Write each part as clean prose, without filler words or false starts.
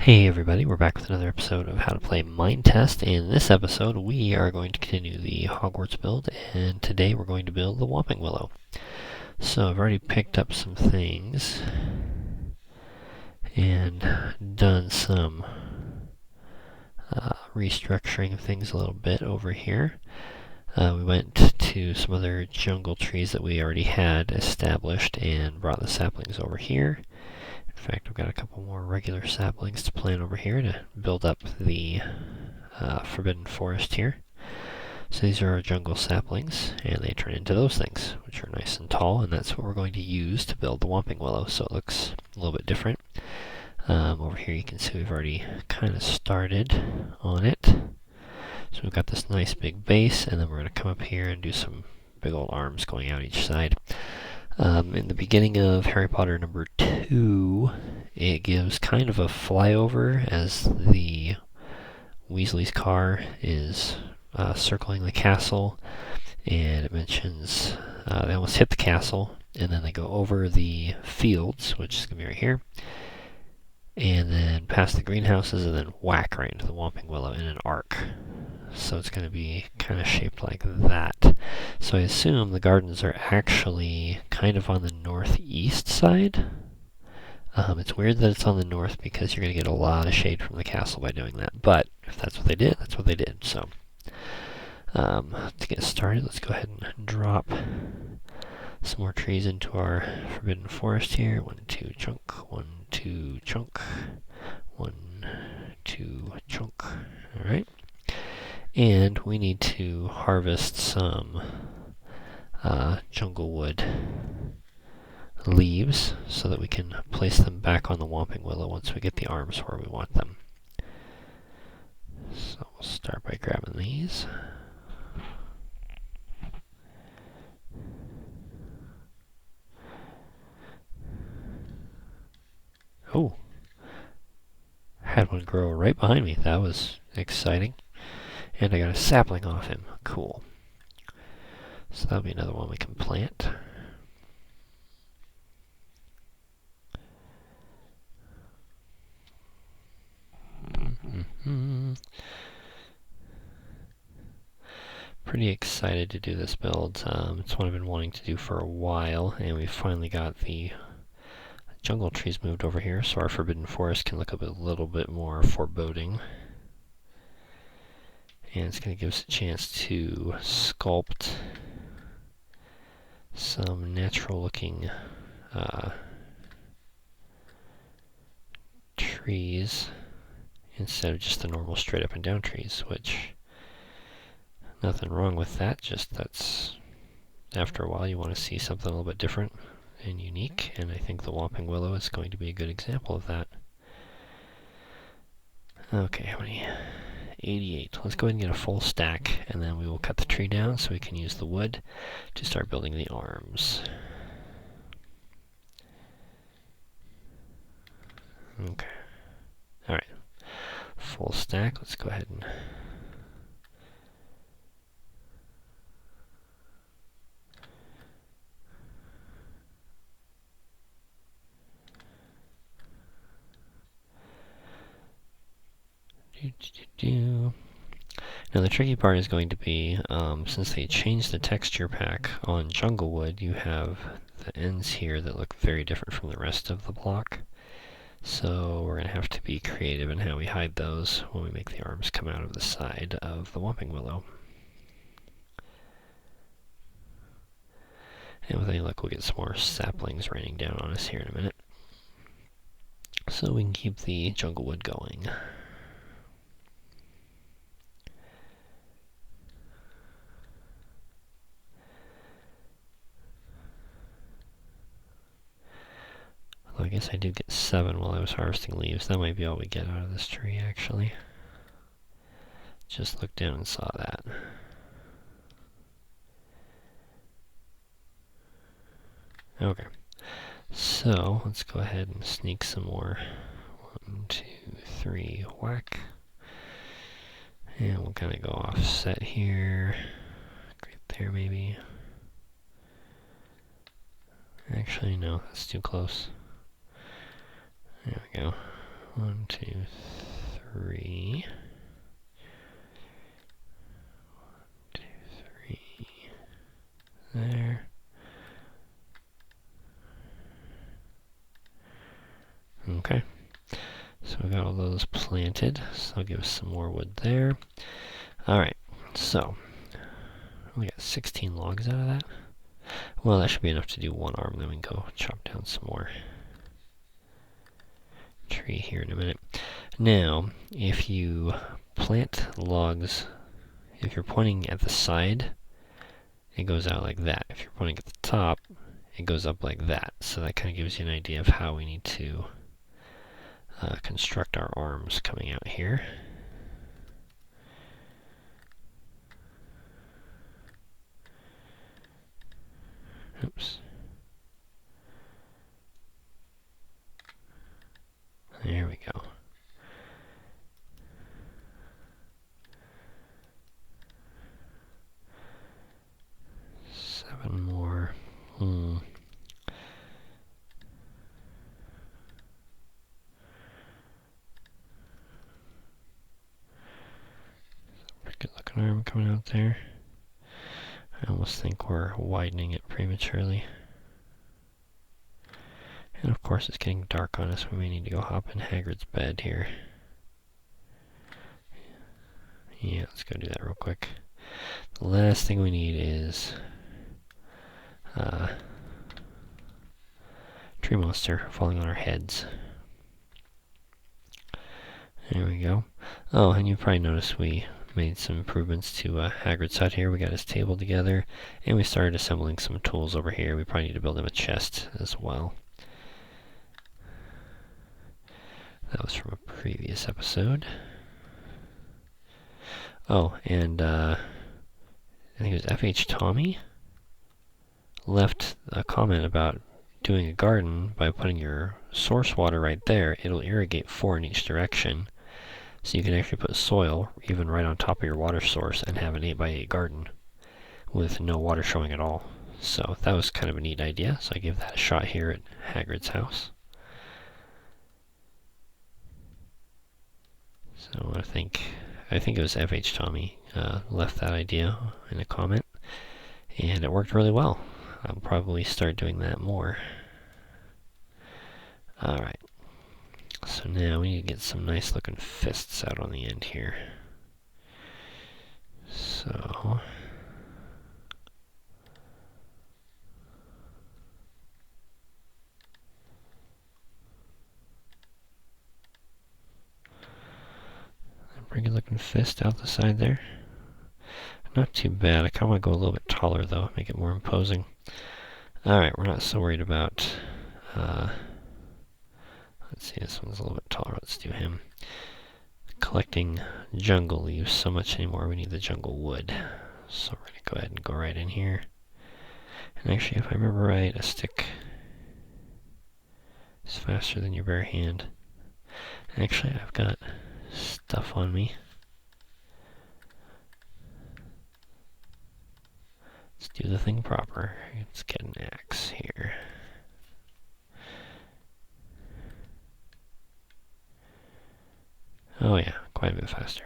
Hey everybody, we're back with another episode of How to Play Minetest. In this episode, we are going to continue the Hogwarts build, and today we're going to build the Whomping Willow. So I've already picked up some things and done some restructuring of things a little bit over here. We went to some other jungle trees that we already had established and brought the saplings over here. In fact, I've got a couple more regular saplings to plant over here to build up the forbidden forest here. So these are our jungle saplings, and they turn into those things, which are nice and tall, and that's what we're going to use to build the Whomping Willow, so it looks a little bit different. Over here you can see we've already kind of started on it. So we've got this nice big base, and then we're going to come up here and do some big old arms going out each side. In the beginning of Harry Potter number 2, it gives kind of a flyover as the Weasley's car is circling the castle, and it mentions they almost hit the castle, and then they go over the fields, which is going to be right here, and then past the greenhouses, and then whack right into the Whomping Willow in an arc. So it's going to be kind of shaped like that. So I assume the gardens are actually kind of on the northeast side. It's weird that it's on the north because you're going to get a lot of shade from the castle by doing that. But if that's what they did, that's what they did. So to get started, let's go ahead and drop some more trees into our forbidden forest here. 1, 2, chunk. 1, 2, chunk. 1, 2, chunk. Alright. And we need to harvest some jungle wood leaves so that we can place them back on the Whomping Willow once we get the arms where we want them. So we'll start by grabbing these. Oh! Had one grow right behind me. That was exciting. And I got a sapling off him. Cool. So that'll be another one we can plant. Pretty excited to do this build. It's one I've been wanting to do for a while, and we finally got the jungle trees moved over here, so our forbidden forest can look a little bit more foreboding. And it's going to give us a chance to sculpt some natural looking trees instead of just the normal straight up and down trees, which nothing wrong with that, just that's after a while you want to see something a little bit different and unique, and I think the Whomping Willow is going to be a good example of that. Okay, how many? 88. Let's go ahead and get a full stack, and then we will cut the tree down so we can use the wood to start building the arms. Okay. Alright. Full stack. Let's go ahead and Now the tricky part is going to be, since they changed the texture pack on Junglewood, you have the ends here that look very different from the rest of the block. So we're going to have to be creative in how we hide those when we make the arms come out of the side of the Whomping Willow. And with any luck, we'll get some more saplings raining down on us here in a minute. So we can keep the Junglewood going. I guess I did get 7 while I was harvesting leaves. That might be all we get out of this tree, actually. Just looked down and saw that. Okay. So, let's go ahead and sneak some more. 1, 2, 3, whack. And we'll kind of go offset here. Right there, maybe. Actually, no, that's too close. There we go. 1, 2, 3. 1, 2, 3. There. Okay. So we got all those planted. So I'll give us some more wood there. Alright, so we got 16 logs out of that. Well, that should be enough to do one arm. Then we can go chop down some more tree here in a minute. Now, if you plant logs, if you're pointing at the side, it goes out like that. If you're pointing at the top, it goes up like that. So that kind of gives you an idea of how we need to construct our arms coming out here. Oops. There we go. Seven more. Pretty good looking arm coming out there. I almost think we're widening it prematurely. And of course it's getting dark on us. We may need to go hop in Hagrid's bed here. Yeah, let's go do that real quick. The last thing we need is tree monster falling on our heads. There we go. Oh, and you probably noticed we made some improvements to Hagrid's hut here. We got his table together, and we started assembling some tools over here. We probably need to build him a chest as well. That was from a previous episode. Oh, and I think it was FH Tommy left a comment about doing a garden by putting your source water right there. It'll irrigate 4 in each direction. So you can actually put soil even right on top of your water source and have an 8x8 garden with no water showing at all. So that was kind of a neat idea. So I gave that a shot here at Hagrid's house. So I think it was FH Tommy left that idea in a comment, and it worked really well. I'll probably start doing that more. Alright, so now we need to get some nice looking fists out on the end here. So pretty good looking fist out the side there. Not too bad. I kind of want to go a little bit taller though, make it more imposing. Alright, we're not so worried about let's see, this one's a little bit taller. Let's do him. Collecting jungle leaves so much anymore. We need the jungle wood. So we're going to go ahead and go right in here. And actually, if I remember right, a stick is faster than your bare hand. Actually, I've got stuff on me. Let's do the thing proper. Let's get an axe here. Oh yeah, quite a bit faster.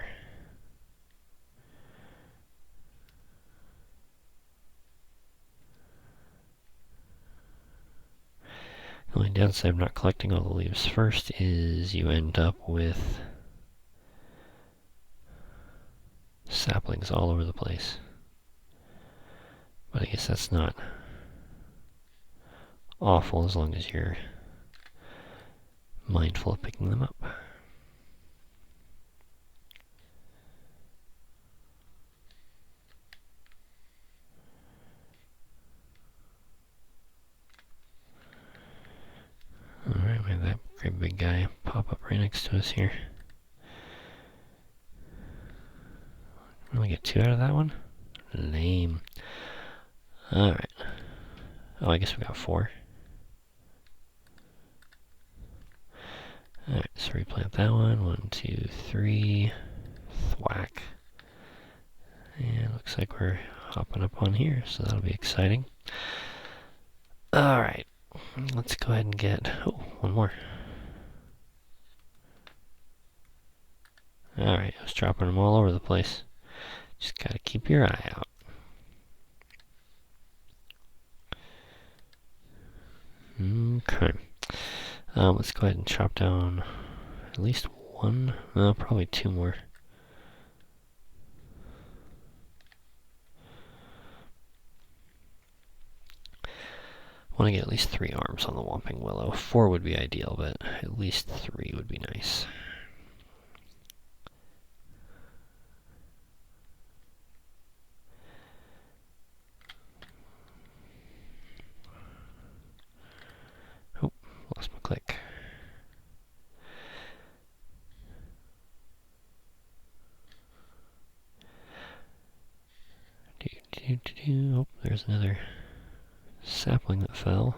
The only downside of not collecting all the leaves first is you end up with saplings all over the place. But I guess that's not awful as long as you're mindful of picking them up. Alright, we have that great big guy pop up right next to us here. We only get 2 out of that one? Lame. Alright. Oh, I guess we got 4. Alright, so replant that one. 1, 2, 3. Thwack. And looks like we're hopping up on here, so that'll be exciting. Alright. Let's go ahead and get... Oh, one more. Alright, I was dropping them all over the place. Just gotta keep your eye out. Okay. Let's go ahead and chop down at least one, probably two more. I want to get at least 3 arms on the Whomping Willow. 4 would be ideal, but at least 3 would be nice. Oh, lost my click. Oh, there's another sapling that fell.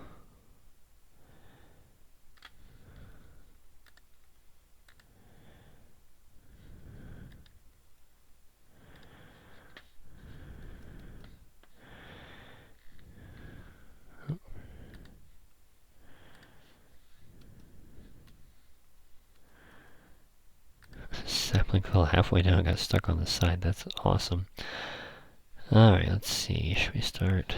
Sapling fell halfway down, got stuck on the side. That's awesome. Alright, let's see. Should we start?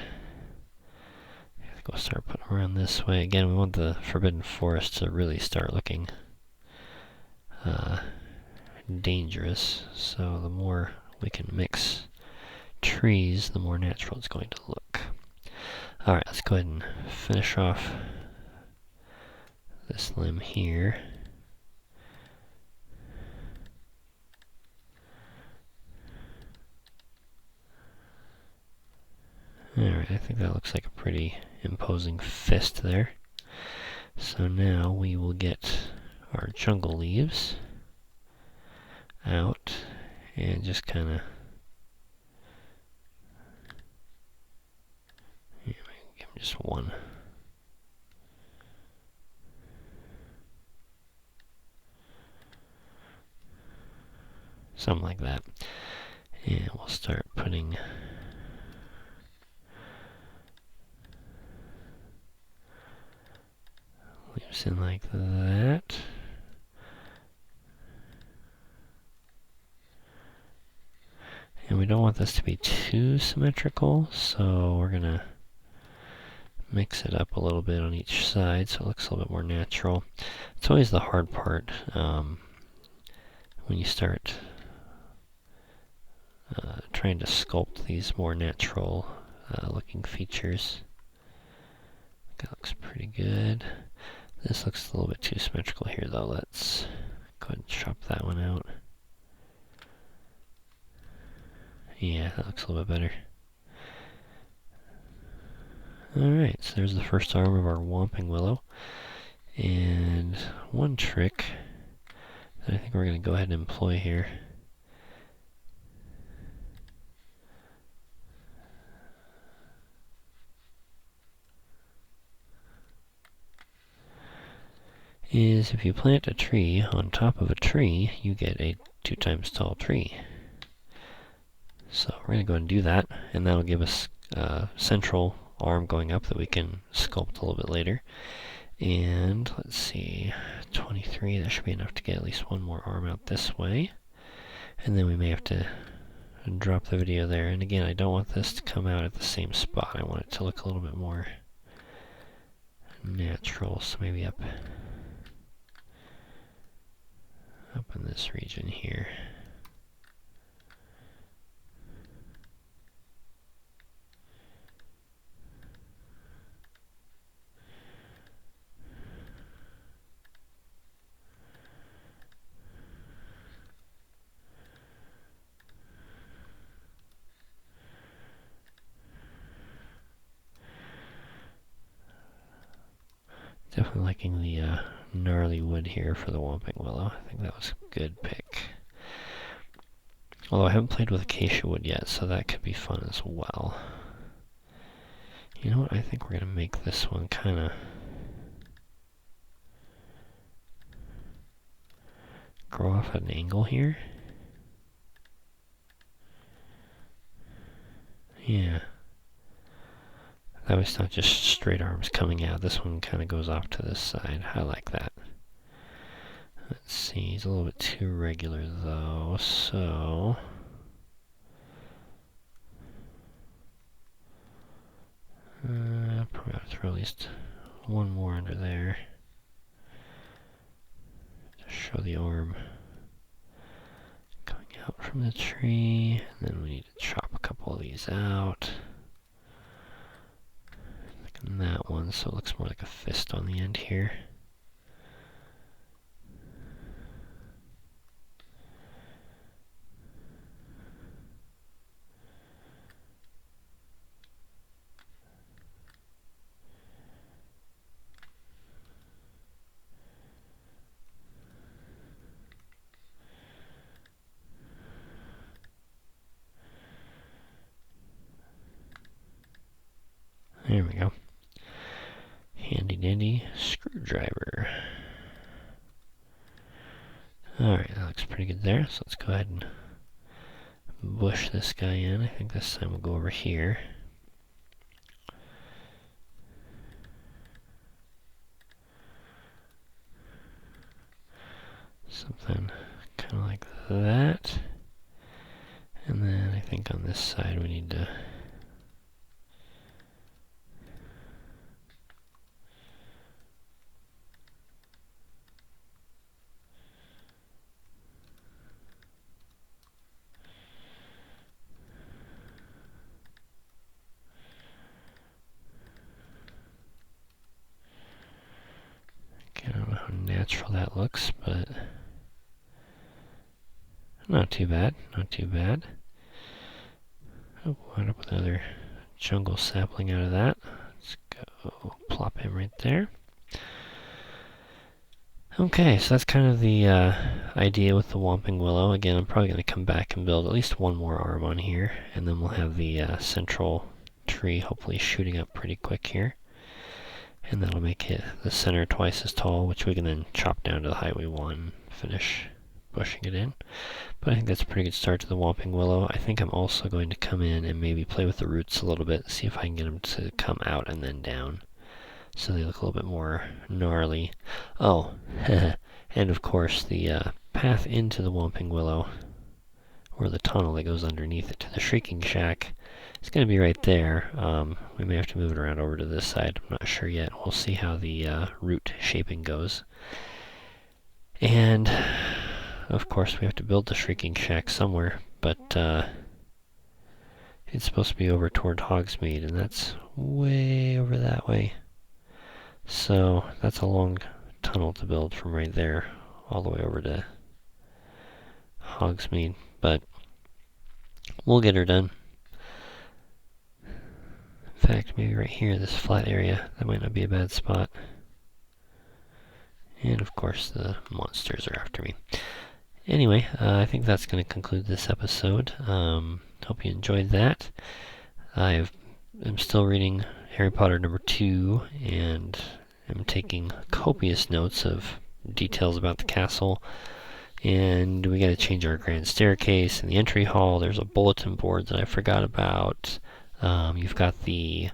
I think we'll start putting them around this way. Again, we want the Forbidden Forest to really start looking dangerous. So the more we can mix trees, the more natural it's going to look. Alright, let's go ahead and finish off this limb here. Alright, I think that looks like a pretty imposing fist there. So now we will get our jungle leaves out and just kind of give him just one. Something like that. And we'll start putting leaves in like that. And we don't want this to be too symmetrical, so we're going to mix it up a little bit on each side so it looks a little bit more natural. It's always the hard part when you start trying to sculpt these more natural looking features. That looks pretty good. This looks a little bit too symmetrical here though. Let's go ahead and chop that one out. Yeah, that looks a little bit better. Alright, so there's the first arm of our Whomping Willow. And one trick that I think we're going to go ahead and employ here is if you plant a tree on top of a tree, you get a 2 times tall tree. So we're going to go ahead and do that, and that'll give us a central arm going up that we can sculpt a little bit later. And let's see, 23, that should be enough to get at least one more arm out this way. And then we may have to drop the video there. And again, I don't want this to come out at the same spot. I want it to look a little bit more natural, so maybe up in this region here. Definitely liking the gnarly wood here for the Whomping Willow. I think that was a good pick. Although I haven't played with acacia wood yet, so that could be fun as well. You know what? I think we're going to make this one kind of grow off at an angle here. Yeah. That way it's not just straight arms coming out. This one kind of goes off to this side. I like that. Let's see, he's a little bit too regular though, so... probably have to throw at least one more under there. To show the arm coming out from the tree. And then we need to chop a couple of these out. Like in that one, so it looks more like a fist on the end here. There we go. Handy dandy screwdriver. Alright, that looks pretty good there. So let's go ahead and bush this guy in. I think this time we'll go over here. Something kind of like that. And then I think on this side we need to I don't know how natural that looks, but not too bad, not too bad. Oh, wound up with another jungle sapling out of that. Let's go plop him right there. Okay, so that's kind of the idea with the Whomping Willow. Again, I'm probably going to come back and build at least one more arm on here, and then we'll have the central tree hopefully shooting up pretty quick here. And that'll make it the center twice as tall, which we can then chop down to the height we want and finish bushing it in. But I think that's a pretty good start to the Whomping Willow. I think I'm also going to come in and maybe play with the roots a little bit, see if I can get them to come out and then down, so they look a little bit more gnarly. Oh, and of course the path into the Whomping Willow, or the tunnel that goes underneath it to the Shrieking Shack, is going to be right there. We may have to move it around over to this side. I'm not sure yet. We'll see how the root shaping goes. And of course we have to build the Shrieking Shack somewhere, but it's supposed to be over toward Hogsmeade, and that's way over that way. So that's a long tunnel to build from right there all the way over to Hogsmeade, but we'll get her done. In fact, maybe right here, this flat area, that might not be a bad spot. And of course the monsters are after me. Anyway, I think that's going to conclude this episode. Hope you enjoyed that. I'm still reading Harry Potter #2, and I'm taking copious notes of details about the castle. And we got to change our grand staircase and the entry hall. There's a bulletin board that I forgot about. You've got the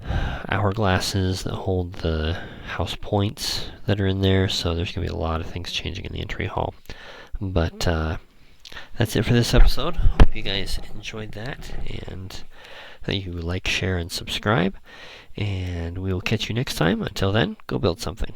hourglasses that hold the house points that are in there, so there's going to be a lot of things changing in the entry hall. But that's it for this episode. Hope you guys enjoyed that, and that you like, share, and subscribe. And we will catch you next time. Until then, go build something.